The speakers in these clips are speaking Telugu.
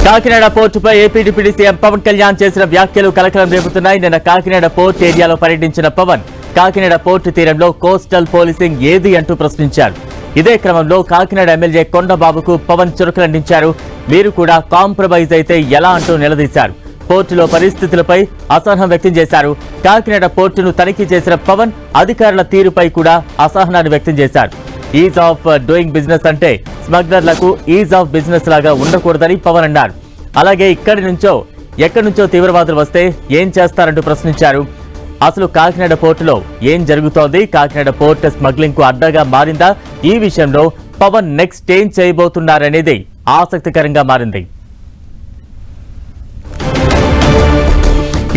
కాకినాడ పోర్టుపై AP deputy CM Pawan Kalyan చేసిన వ్యాఖ్యలు కలకలం రేపుతున్నాయి. నిన్న కాకినాడ పోర్ట్ ఏరియాలో పర్యటించిన పవన్ కాకినాడ పోర్టు తీరంలో కోస్టల్ పోలీసింగ్ ఏది అంటూ ప్రశ్నించారు. ఇదే క్రమంలో కాకినాడ ఎమ్మెల్యే కొండబాబుకు పవన్ చురకలందించారు. మీరు కూడా కాంప్రమైజ్ అయితే ఎలా అంటూ నిలదీశారు. పోర్టులో పరిస్థితులపై అసహనం వ్యక్తం చేశారు. కాకినాడ పోర్టును తనిఖీ చేసిన పవన్ అధికారుల తీరుపై కూడా అసహనాన్ని వ్యక్తం చేశారు. ఈజ్ ఆఫ్ డూయింగ్ బిజినెస్ అంటే స్మగ్లర్లకు ఈజ్ ఆఫ్ బిజినెస్ లాగా ఉండకూడదని పవన్ అన్నారు. అలాగే ఎక్కడి నుంచో తీవ్రవాదులు వస్తే ఏం చేస్తారంటూ ప్రశ్నించారు. అసలు కాకినాడ పోర్టులో ఏం జరుగుతోంది? కాకినాడ పోర్టు స్మగ్లింగ్ కు అడ్డగా మారిందా? ఈ విషయంలో పవన్ నెక్స్ట్ ఏం చేయబోతున్నారనేది ఆసక్తికరంగా మారింది.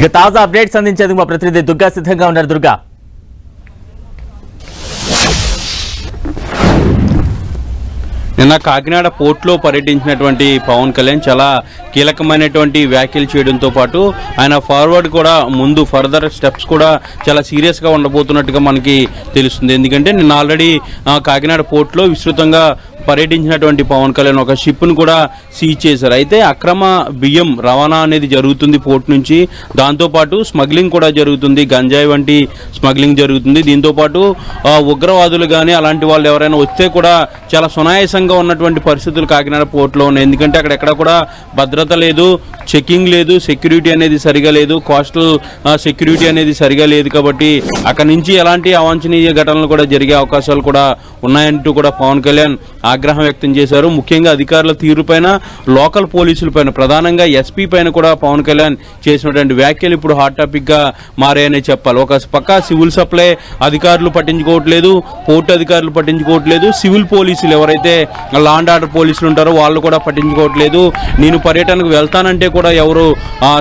ఇక తాజా అప్డేట్స్ అందించేందుకు మా ప్రతినిధి దుర్గా సిద్ధంగా ఉన్నారు. దుర్గా, నిన్న కాకినాడ పోర్టులో పర్యటించినటువంటి పవన్ కళ్యాణ్ చాలా కీలకమైనటువంటి వ్యాఖ్యలు చేయడంతో పాటు ఆయన ఫార్వర్డ్ కూడా ముందు ఫర్దర్ స్టెప్స్ కూడా చాలా సీరియస్గా ఉండబోతున్నట్టుగా మనకి తెలుస్తుంది. ఎందుకంటే నిన్న ఆల్రెడీ కాకినాడ పోర్టులో విస్తృతంగా పర్యటించినటువంటి పవన్ కళ్యాణ్ ఒక షిప్ను కూడా సీజ్ చేశారు. అయితే అక్రమ బియ్యం రవాణా అనేది జరుగుతుంది పోర్టు నుంచి. దాంతోపాటు స్మగ్లింగ్ కూడా జరుగుతుంది, గంజాయి వంటి స్మగ్లింగ్ జరుగుతుంది. దీంతోపాటు ఉగ్రవాదులు కానీ అలాంటి వాళ్ళు ఎవరైనా వస్తే కూడా చాలా సునాయాసంగా ఉన్నటువంటి పరిస్థితులు కాకినాడ పోర్టులో ఉన్నాయి. ఎందుకంటే అక్కడెక్కడ కూడా భద్రత లేదు, చెకింగ్ లేదు, సెక్యూరిటీ అనేది సరిగా లేదు, కోస్టల్ సెక్యూరిటీ అనేది సరిగా లేదు. కాబట్టి అక్కడి నుంచి ఎలాంటి అవాంఛనీయ ఘటనలు కూడా జరిగే అవకాశాలు కూడా ఉన్నాయంటూ కూడా పవన్ కళ్యాణ్ ఆగ్రహం వ్యక్తం చేశారు. ముఖ్యంగా అధికారుల తీరుపైన, లోకల్ పోలీసులపైన, ప్రధానంగా ఎస్పీ పైన కూడా పవన్ కళ్యాణ్ చేసినటువంటి వ్యాఖ్యలు ఇప్పుడు హాట్ టాపిక్ గా మారాయనే చెప్పాలి. ఒక పక్క సివిల్ సప్లై అధికారులు పట్టించుకోవట్లేదు, పోర్టు అధికారులు పట్టించుకోవట్లేదు, సివిల్ పోలీసులు ఎవరైతే లా అండ్ ఆర్డర్ పోలీసులు ఉంటారో వాళ్ళు కూడా పట్టించుకోవట్లేదు. నేను పర్యటనకు వెళ్తానంటే కూడా ఎవరు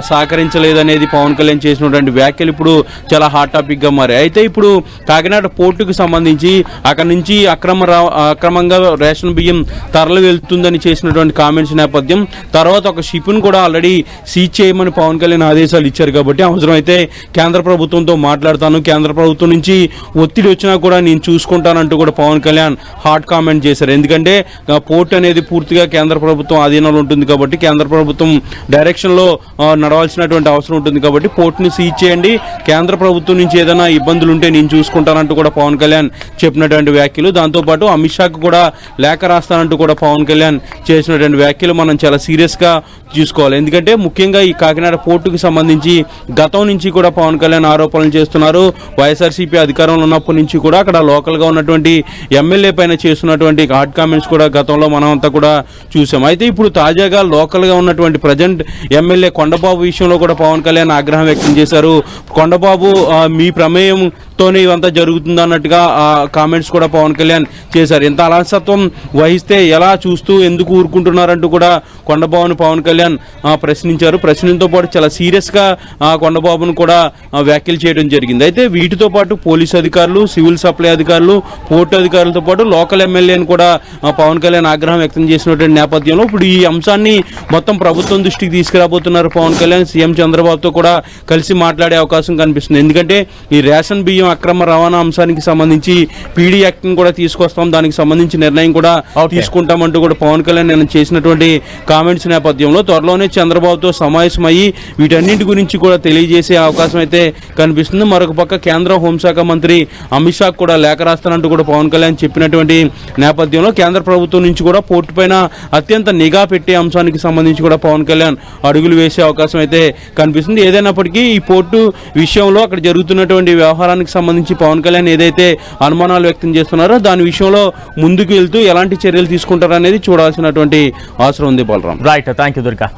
సహకరించలేదు అనేది పవన్ కళ్యాణ్ చేసినటువంటి వ్యాఖ్యలు ఇప్పుడు చాలా హాట్ టాపిక్ గా మారాయి. అయితే ఇప్పుడు కాకినాడ పోర్టుకు సంబంధించి అక్కడి నుంచి అక్రమంగా రేషన్ బియ్యం తరలి వెళ్తుందని చేసినటువంటి కామెంట్స్ నేపథ్యం తర్వాత ఒక షిప్ను కూడా ఆల్రెడీ సీజ్ చేయమని పవన్ కళ్యాణ్ ఆదేశాలు ఇచ్చారు. కాబట్టి అవసరమైతే కేంద్ర ప్రభుత్వంతో మాట్లాడతాను, కేంద్ర ప్రభుత్వం నుంచి ఒత్తిడి వచ్చినా కూడా నేను చూసుకుంటానంటూ కూడా పవన్ కళ్యాణ్ హాట్ కామెంట్ చేశారు. ఎందుకంటే పోర్ట్ అనేది పూర్తిగా కేంద్ర ప్రభుత్వం ఆధీనంలో ఉంటుంది కాబట్టి కేంద్ర ప్రభుత్వం డైరెక్షన్ లో నడవాల్సినటువంటి అవసరం ఉంటుంది. కాబట్టి పోర్టుని సీజ్ చేయండి, కేంద్ర ప్రభుత్వం నుంచి ఏదైనా ఇబ్బందులు ఉంటే నేను చూసుకుంటానంటూ కూడా పవన్ కళ్యాణ్ చెప్పినటువంటి వ్యాఖ్యలు. దాంతోపాటు అమిత్ షాకు కూడా లేఖ రాస్తానంటూ కూడా పవన్ కళ్యాణ్ చేసినటువంటి వ్యాఖ్యలు మనం చాలా సీరియస్ గా చూసుకోవాలి. ఎందుకంటే ముఖ్యంగా ఈ కాకినాడ పోర్టుకు సంబంధించి గతం నుంచి కూడా పవన్ కళ్యాణ్ ఆరోపణలు చేస్తున్నారు. వైఎస్ఆర్సీపీ అధికారంలో ఉన్నప్పటి నుంచి కూడా అక్కడ లోకల్ గా ఉన్నటువంటి ఎమ్మెల్యే పైన చేస్తున్నటువంటి హాట్ కామెంట్స్ కూడా గతంలో మనం అంతా కూడా చూసాం. అయితే ఇప్పుడు తాజాగా లోకల్ గా ఉన్నటువంటి ప్రజెంట్ ఎమ్మెల్యే కొండబాబు విషయంలో కూడా పవన్ కళ్యాణ్ ఆగ్రహం వ్యక్తం చేశారు. కొండబాబు మీ ప్రమేయంతోనే ఇవంతా జరుగుతుంది అన్నట్టుగా కామెంట్స్ కూడా పవన్ కళ్యాణ్ చేశారు. ఇంత అలసత్వం వహిస్తే ఎలా చూస్తూ ఎందుకు ఊరుకుంటున్నారంటూ కూడా కొండబాబును పవన్ కళ్యాణ్ ప్రశ్నించారు. ప్రశ్నతో పాటు చాలా సీరియస్ గా కొండబాబును కూడా వ్యాఖ్యలు చేయడం జరిగింది. అయితే వీటితో పాటు పోలీసు అధికారులు, సివిల్ సప్లై అధికారులు, పోర్టు అధికారులతో పాటు లోకల్ ఎమ్మెల్యేను కూడా పవన్ కళ్యాణ్ ఆగ్రహం వ్యక్తం చేసినటువంటి నేపథ్యంలో ఇప్పుడు ఈ అంశాన్ని మొత్తం ప్రభుత్వం దృష్టికి తీసుకురాబోతున్నారు పవన్ కళ్యాణ్. సీఎం చంద్రబాబుతో కూడా కలిసి మాట్లాడే అవకాశం కనిపిస్తుంది. ఎందుకంటే ఈ రేషన్ బియ్యం అక్రమ రవాణా అంశానికి సంబంధించి పీడీ యాక్ట్ కూడా తీసుకొస్తాం, దానికి సంబంధించి నిర్ణయం కూడా తీసుకుంటామంటూ కూడా పవన్ కళ్యాణ్ నేను చేసినటువంటి కామెంట్స్ నేపథ్యంలో త్వరలోనే చంద్రబాబుతో సమావేశమయ్యి వీటన్నింటి గురించి కూడా తెలియజేసే అవకాశం అయితే కనిపిస్తుంది. మరొక పక్క కేంద్ర హోంశాఖ మంత్రి అమిత్ షా కూడా లేఖ రాస్తానంటూ కూడా పవన్ కళ్యాణ్ చెప్పినటువంటి నేపథ్యంలో కేంద్ర ప్రభుత్వం నుంచి కూడా పోర్టు పైన అత్యంత నిఘా పెట్టే అంశానికి సంబంధించి కూడా పవన్ కళ్యాణ్ అడుగులు వేసే అవకాశం అయితే కనిపిస్తుంది. ఏదైనప్పటికీ ఈ పోర్టు విషయంలో అక్కడ జరుగుతున్నటువంటి వ్యవహారానికి సంబంధించి పవన్ కళ్యాణ్ ఏదైతే అనుమానాలు వ్యక్తం చేస్తున్నారో దాని విషయంలో ముందుకు వెళ్తూ ఎలాంటి చర్యలు తీసుకుంటారనేది చూడాల్సినటువంటి అవసరం ఉంది. Balram. Right, thank you Durga.